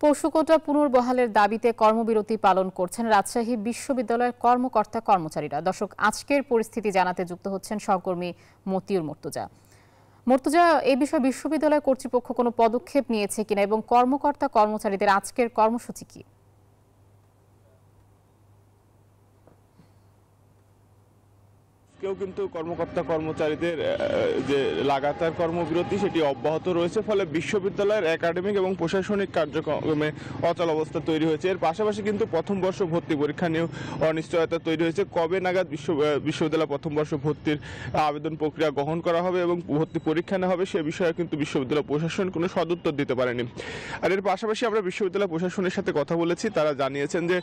পশুকোটা পুনর্বহালের দাবিতে কর্মবিরতি পালন করছেন রাজশাহী বিশ্ববিদ্যালয়ের কর্মকর্তা কর্মচারীরা। দর্শক, আজকের পরিস্থিতি জানাতে যুক্ত হচ্ছেন সহকর্মী মতিউর মুর্তজা। মুর্তজা, এই বিষয়ে বিশ্ববিদ্যালয় কর্তৃপক্ষ কোনো পদক্ষেপ নিয়েছে কিনা এবং কর্মকর্তা কর্মচারীদের আজকের কর্মসূচি কি? কেউ কিন্তু কর্মকর্তা কর্মচারীদের যে লাগাতার কর্মবিরতি সেটি অব্যাহত রয়েছে, ফলে বিশ্ববিদ্যালয়ের একাডেমিক এবং প্রশাসনিক কার্যক্রমে অচল অবস্থা তৈরি হয়েছে। এর পাশাপাশি কিন্তু প্রথম বর্ষ ভর্তি পরীক্ষা নিয়েও অনিশ্চয়তা তৈরি হয়েছে। কবে নাগাদ বিশ্ববিদ্যালয় প্রথম বর্ষ ভর্তির আবেদন প্রক্রিয়া গ্রহণ করা হবে এবং ভর্তি পরীক্ষা নেওয়া হবে সে বিষয়ে কিন্তু বিশ্ববিদ্যালয় প্রশাসন কোনো সদুত্তর দিতে পারেনি। আর এর পাশাপাশি আমরা বিশ্ববিদ্যালয় প্রশাসনের সাথে কথা বলেছি, তারা জানিয়েছেন যে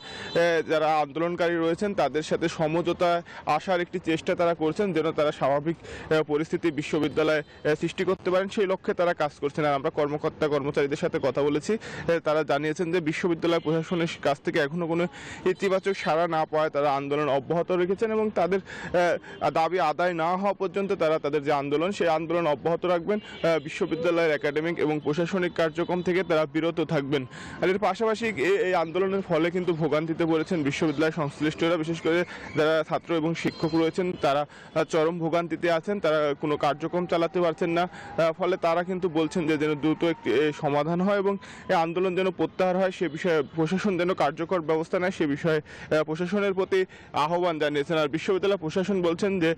যারা আন্দোলনকারী রয়েছেন তাদের সাথে সমঝোতা আসার একটি চেষ্টা তারা করছেন, যেন তারা স্বাভাবিক পরিস্থিতি বিশ্ববিদ্যালয়ে সৃষ্টি করতে পারেন, সেই লক্ষ্যে তারা কাজ করছেন। আর আমরা কর্মকর্তা কর্মচারীদের সাথে কথা বলেছি, তারা জানিয়েছেন যে বিশ্ববিদ্যালয় প্রশাসনের কাছ থেকে এখনো কোনো ইতিবাচক সাড়া না পাওয়ায় তারা আন্দোলন অব্যাহত রেখেছেন এবং তাদের দাবি আদায় না হওয়া পর্যন্ত তারা তাদের যে আন্দোলন সেই আন্দোলন অব্যাহত রাখবেন। বিশ্ববিদ্যালয়ের একাডেমিক এবং প্রশাসনিক কার্যক্রম থেকে তারা বিরত থাকবেন। আর এর পাশাপাশি এই আন্দোলনের ফলে কিন্তু ভোগান্তিতে পড়েছেন বিশ্ববিদ্যালয় সংশ্লিষ্টরা, বিশেষ করে যারা ছাত্র এবং শিক্ষক রয়েছেন তারা চরম ভোগান্তিতে আছেন, তারা কোনো কার্যক্রম চালাতে পারছেন না। ফলে তারা কিন্তু বলছেন যে যেন দ্রুত একটি সমাধান হয় এবং এই আন্দোলন যেন প্রত্যাহার হয়, সে বিষয়ে প্রশাসন যেন কার্যকর ব্যবস্থা নেয় সে বিষয়ে প্রশাসনের প্রতি আহ্বান জানিয়েছেন। আর বিশ্ববিদ্যালয় প্রশাসন বলছেন যে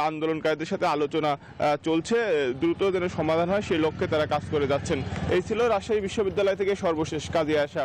আন্দোলনকারীদের সাথে আলোচনা চলছে, দ্রুত যেন সমাধান হয় সেই লক্ষ্যে তারা কাজ করে যাচ্ছেন। এই ছিল রাজশাহী বিশ্ববিদ্যালয় থেকে সর্বশেষ কাজে আসা।